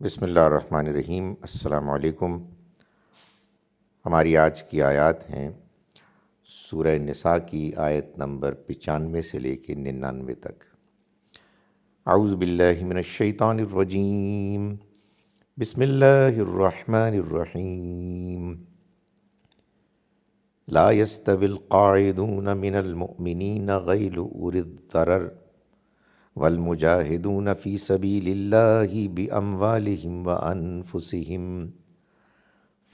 بسم اللہ الرحمن الرحیم۔ السلام علیکم۔ ہماری آج کی آیات ہیں سورہ نساء کی آیت نمبر 95 سے لے کے 99 تک۔ اعوذ باللہ من الشیطان الرجیم، بسم اللہ الرحمن الرحیم۔ لا يستوي القاعدون من المؤمنین غیر اولی الضرر والمجاہدون فی سبیل اللہ باموالہم وانفسہم،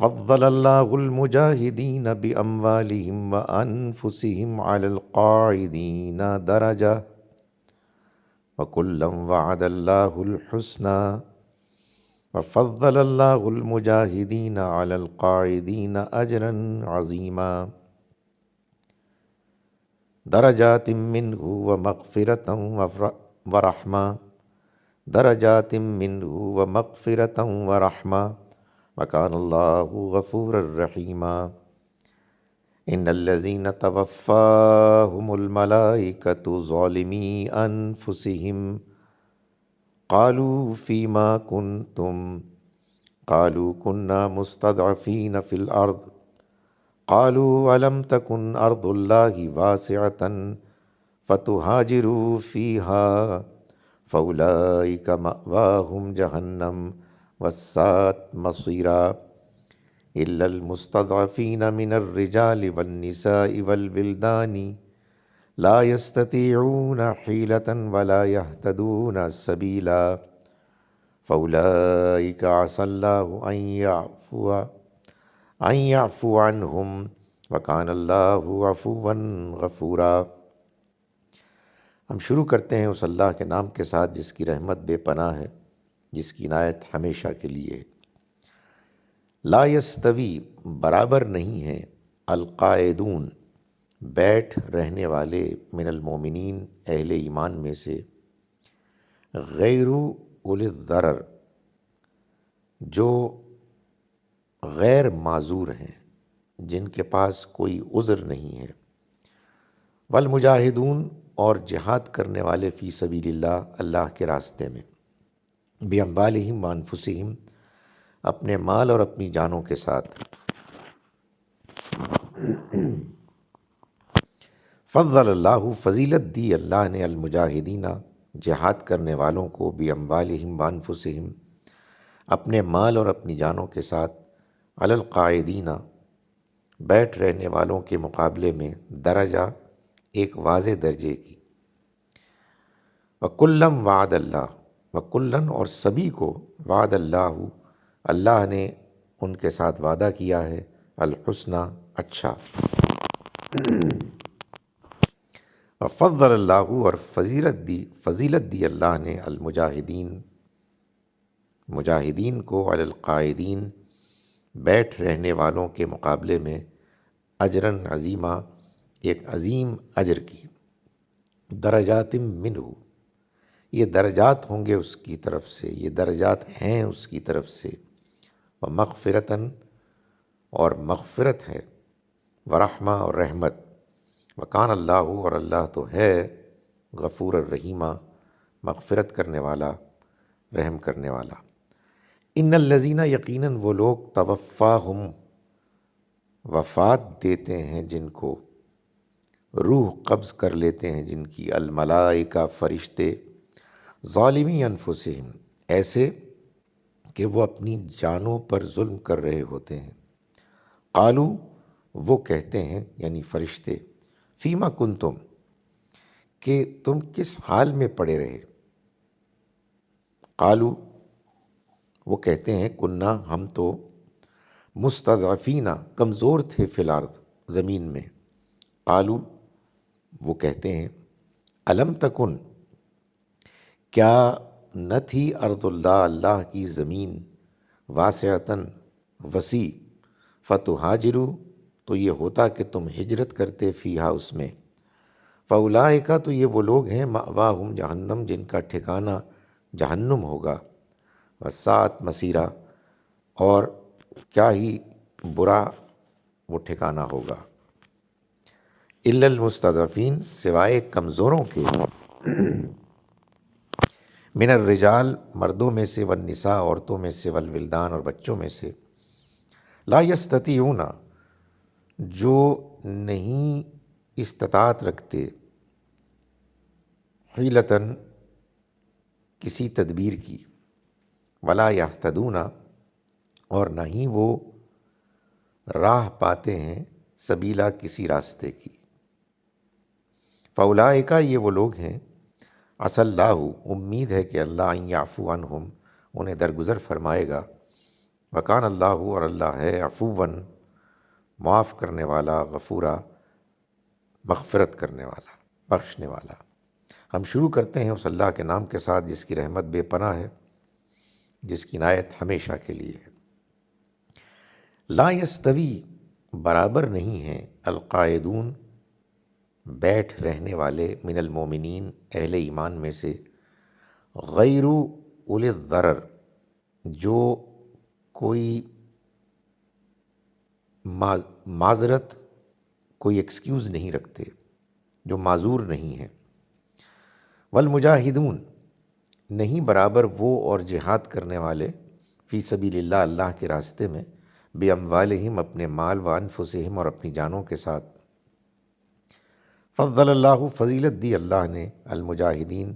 فضل اللہ المجاہدین باموالہم وانفسہم علی القاعدین درجہ، وکلا وعد اللہ الحسنی، وفضل اللہ المجاہدین علی القاعدین اجرا عظیما، درجات منہ ومغفرۃ ورحمہ، درجات منہ ومغفرۃ ورحمہ، وکان اللہ غفورا رحیما۔ ان الذین توفاہم الملائکۃ ظالمی انفسہم قالوا فیما کنتم قالوا کنا مستضعفین فی الارض قالوا ألم تكن أرض الله واسعة فتهاجروا فيها فأولئك مأواهم جهنم وساءت مصيرا، إلا المستضعفين من الرجال والنساء والولدان لا يستطيعون حيلة ولا يهتدون سبيلا، فأولئك عسى الله أن يعفو عنہم، وکان اللہ عفوا غفورا۔ ہم شروع کرتے ہیں اس اللہ کے نام کے ساتھ جس کی رحمت بے پناہ ہے، جس کی عنایت ہمیشہ کے لیے ہے۔ لا یستوی برابر نہیں ہیں، القاعدون بیٹھ رہنے والے، من المومنین اہل ایمان میں سے، غیر اولی الضرر جو غیر معذور ہیں، جن کے پاس کوئی عذر نہیں ہے، والمجاہدون اور جہاد کرنے والے فی سبیل اللہ، اللہ کے راستے میں، باموالہم وانفسہم اپنے مال اور اپنی جانوں کے ساتھ، فضل اللہ فضیلت دی اللہ نے، المجاہدین جہاد کرنے والوں کو، باموالہم وانفسہم اپنے مال اور اپنی جانوں کے ساتھ، علی القاعدین بیٹھ رہنے والوں کے مقابلے میں، درجہ ایک واضح درجے کی، وکلًا وعد اللہ، وکلًا اور سبھی کو، وعد اللہ اللہ نے ان کے ساتھ وعدہ کیا ہے، الحسنی اچھا، وفضل اللہ اور فضیلت دی اللہ نے، المجاہدین مجاہدین کو، علی القاعدین بیٹھ رہنے والوں کے مقابلے میں، اجراً عظیما ایک عظیم اجر کی، درجات منہ یہ درجات ہوں گے اس کی طرف سے، یہ درجات ہیں اس کی طرف سے، ومغفرتاً اور مغفرت ہے، ورحمہ اور رحمت، وکان اللہ اور اللہ تو ہے، غفور الرحیمہ مغفرت کرنے والا، رحم کرنے والا۔ ان الذین یقیناً وہ لوگ، توفاہم وفات دیتے ہیں جن کو، روح قبض کر لیتے ہیں جن کی، الملائکہ فرشتے، ظالمی انفسہم ایسے کہ وہ اپنی جانوں پر ظلم کر رہے ہوتے ہیں، قالو وہ کہتے ہیں یعنی فرشتے، فیما کنتم کہ تم کس حال میں پڑے رہے، قالو وہ کہتے ہیں، کنہ ہم تو، مستضعفین کمزور تھے، فی الارض زمین میں، قالو وہ کہتے ہیں، الم تکن کیا نہ تھی، ارض اللہ اللہ کی زمین، واسعتاً وسیع، فتہاجروا تو یہ ہوتا کہ تم ہجرت کرتے، فیہا اس میں، فاولئک تو یہ وہ لوگ ہیں، مأواہم جہنم جن کا ٹھکانہ جہنم ہوگا، وساءت مصیرا اور کیا ہی برا وہ ٹھکانہ ہوگا، الا المستضعفین سوائے کمزوروں کے، من الرجال مردوں میں سے، والنساء عورتوں میں سے، والولدان اور بچوں میں سے، لا یستطیعون جو نہیں استطاعت رکھتے، حیلتاً کسی تدبیر کی، ولا یہتدون اور نہ ہی وہ راہ پاتے ہیں، سبیلا کسی راستے کی، فاولئک یہ وہ لوگ ہیں، عسى اللہ امید ہے کہ اللہ ان یعفو عنہم انہیں درگزر فرمائے گا، وکان اللہ اور اللہ ہے عفواً معاف کرنے والا، غفورا مغفرت کرنے والا، بخشنے والا۔ ہم شروع کرتے ہیں اس اللہ کے نام کے ساتھ جس کی رحمت بے پناہ ہے، جس کی عنایت ہمیشہ کے لیے ہے۔ لا یستوی برابر نہیں ہیں، القاعدون بیٹھ رہنے والے، من المومنین اہل ایمان میں سے، غیر اولی الضرر جو کوئی معذرت، کوئی ایکسکیوز نہیں رکھتے، جو معذور نہیں ہیں، والمجاہدون نہیں برابر وہ اور جہاد کرنے والے، فی سبیل اللہ اللہ کے راستے میں، باموالہم اپنے مال، وانفسہم اور اپنی جانوں کے ساتھ، فضل اللہ فضیلت دی اللہ نے، المجاہدین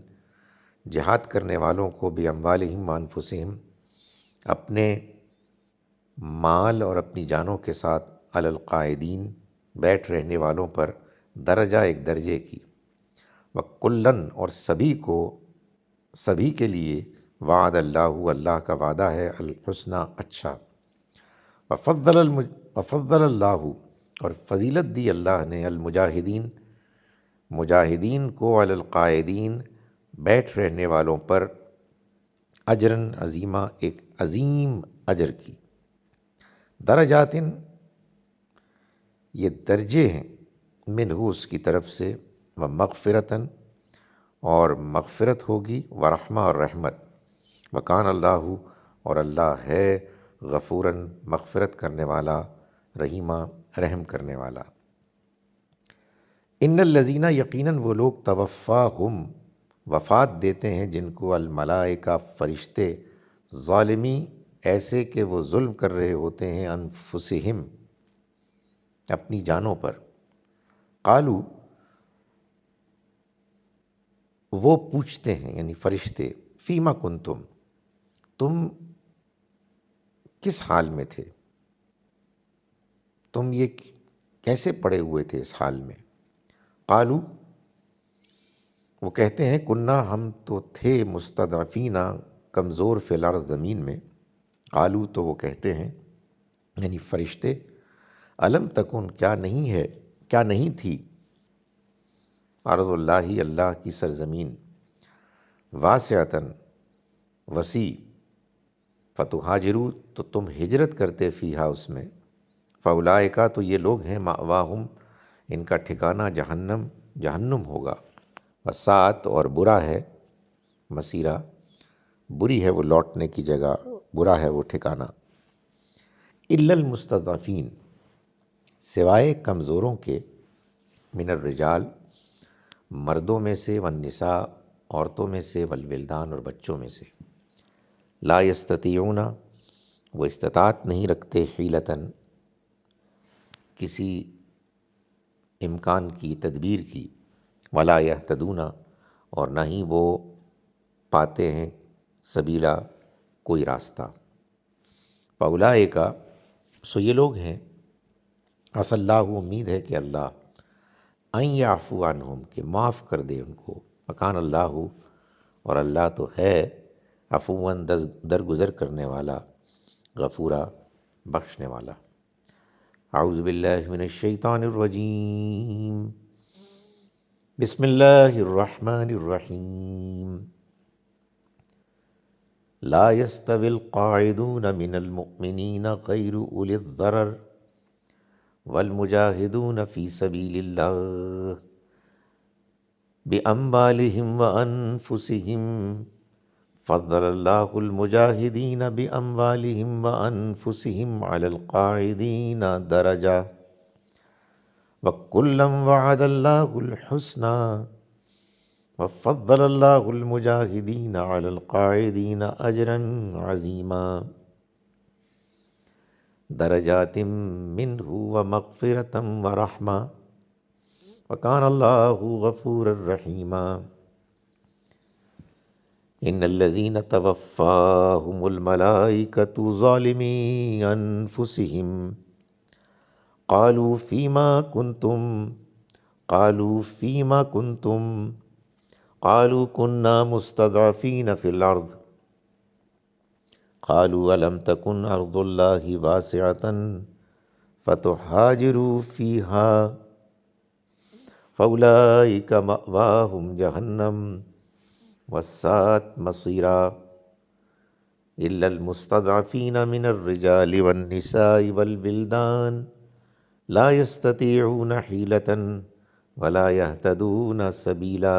جہاد کرنے والوں کو، باموالہم وانفسہم اپنے مال اور اپنی جانوں کے ساتھ، علی القاعدین بیٹھ رہنے والوں پر، درجہ ایک درجے کی، وکلاً اور سبھی کو، سبھی کے لیے، وعد اللہ اللہ کا وعدہ ہے، الحسنی اچھا، وفضل اللہ اور فضیلت دی اللہ نے، المجاہدین مجاہدین کو، علی القاعدین بیٹھ رہنے والوں پر، اجراً عظیمہ ایک عظیم اجر کی، درجات یہ درجے ہیں، منہ اس کی طرف سے، ومغفرتاً اور مغفرت ہوگی، ورحمہ اور رحمت، وکان اللہ اور اللہ ہے، غفوراً مغفرت کرنے والا، رحیمہ رحم کرنے والا۔ ان الذین یقیناً وہ لوگ، توفاہم وفات دیتے ہیں جن کو، الملائکہ فرشتے، ظالمی ایسے کہ وہ ظلم کر رہے ہوتے ہیں، انفسہم اپنی جانوں پر، قالو وہ پوچھتے ہیں یعنی فرشتے، فیما کنتم تم کس حال میں تھے، تم یہ کیسے پڑے ہوئے تھے اس حال میں، قالو وہ کہتے ہیں، کنہ ہم تو تھے، مستضعفین کمزور، فی الارض زمین میں، قالو تو وہ کہتے ہیں یعنی فرشتے، الم تکن کیا نہیں ہے، کیا نہیں تھی، ارض اللہ اللہ کی سرزمین، واسعتاً وسیع، فتہاجروا تو تم ہجرت کرتے، فیہا اس میں، فاولئک تو یہ لوگ ہیں، مأواہم ان کا ٹھکانہ، جہنم جہنم ہوگا، وساعت اور برا ہے، مسیرہ بری ہے وہ لوٹنے کی جگہ، برا ہے وہ ٹھکانہ، الا المستضعفین سوائے کمزوروں کے، من الرجال مردوں میں سے، والنساء عورتوں میں سے، والولدان اور بچوں میں سے، لا یستطیعون وہ استطاعت نہیں رکھتے، حیلتاً کسی امکان کی، تدبیر کی، ولا یہتدون اور نہ ہی وہ پاتے ہیں، سبیلا کوئی راستہ، فاولئک سو یہ لوگ ہیں، عسى اللہ امید ہے کہ اللہ، ان یعفو عنہم کہ معاف کر دے ان کو، وکان اللہ اور اللہ تو ہے، عفواً درگزر کرنے والا، غفورا بخشنے والا۔ اعوذ باللہ من الشیطان الرجیم، بسم اللہ الرحمن الرحیم، لا يستوي القاعدون من المؤمنین غیر اولی الضرر والمجاہدون فی سبیل اللہ باموالہم وانفسہم، فضل اللہ المجاہدین باموالہم وانفسہم علی القاعدین درجہ، وکلا وعد اللہ الحسنی وفضل اللہ المجاہدین علی القاعدین اجرا عظیما درجات منہ ومغفرۃ ورحمہ وکان اللہ غفورا رحیما ان الذین توفاہم الملائکۃ ظالمی انفسہم قالوا فیما کنتم قالوا كنا مستضعفین فی الارض قالوا الم تکن ارض اللہ واسعۃ فتہاجروا فیہا فاولئک مأواہم جہنم وساءت مصیرا الا المستضعفین من الرجال والنساء والولدان لا يستطيعون حيلة ولا يهتدون سبيلا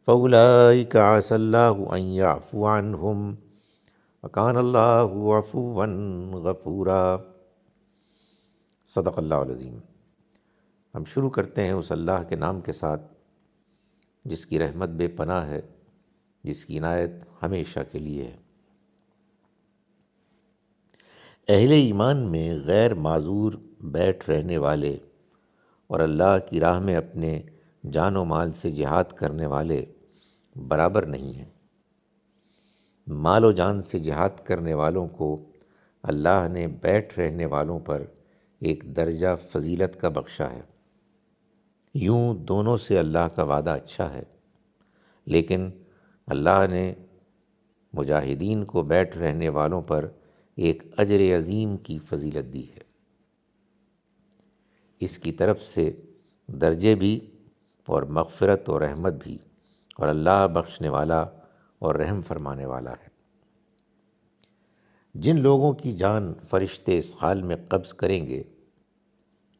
فأولئك عسى الله أن يعفو عنهم وكان الله عفوا غفورا۔ صدق اللہ العظیم۔ ہم شروع کرتے ہیں اس اللہ کے نام کے ساتھ جس کی رحمت بے پناہ ہے، جس کی عنایت ہمیشہ کے لیے ہے۔ اہل ایمان میں غیر معذور بیٹھ رہنے والے اور اللہ کی راہ میں اپنے جان و مال سے جہاد کرنے والے برابر نہیں ہیں۔ مال و جان سے جہاد کرنے والوں کو اللہ نے بیٹھ رہنے والوں پر ایک درجہ فضیلت کا بخشا ہے۔ یوں دونوں سے اللہ کا وعدہ اچھا ہے، لیکن اللہ نے مجاہدین کو بیٹھ رہنے والوں پر ایک اجر عظیم کی فضیلت دی ہے۔ اس کی طرف سے درجے بھی اور مغفرت و رحمت بھی، اور اللہ بخشنے والا اور رحم فرمانے والا ہے۔ جن لوگوں کی جان فرشتے اس حال میں قبض کریں گے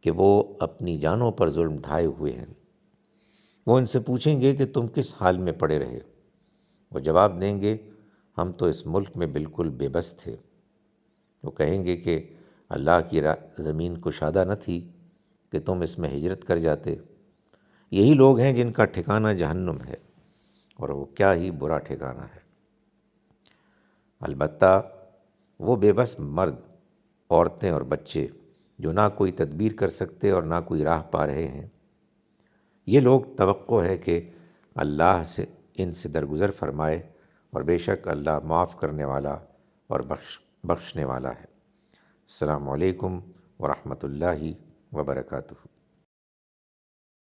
کہ وہ اپنی جانوں پر ظلم ڈھائے ہوئے ہیں، وہ ان سے پوچھیں گے کہ تم کس حال میں پڑے رہے؟ وہ جواب دیں گے ہم تو اس ملک میں بالکل بے بس تھے۔ وہ کہیں گے کہ اللہ کی زمین کشادہ نہ تھی کہ تم اس میں ہجرت کر جاتے۔ یہی لوگ ہیں جن کا ٹھکانہ جہنم ہے، اور وہ کیا ہی برا ٹھکانہ ہے۔ البتہ وہ بے بس مرد، عورتیں اور بچے جو نہ کوئی تدبیر کر سکتے اور نہ کوئی راہ پا رہے ہیں، یہ لوگ توقع ہے کہ اللہ سے ان سے درگزر فرمائے، اور بے شک اللہ معاف کرنے والا اور بخشنے والا ہے۔ السلام علیکم ورحمۃ اللہ وبرکاتہ۔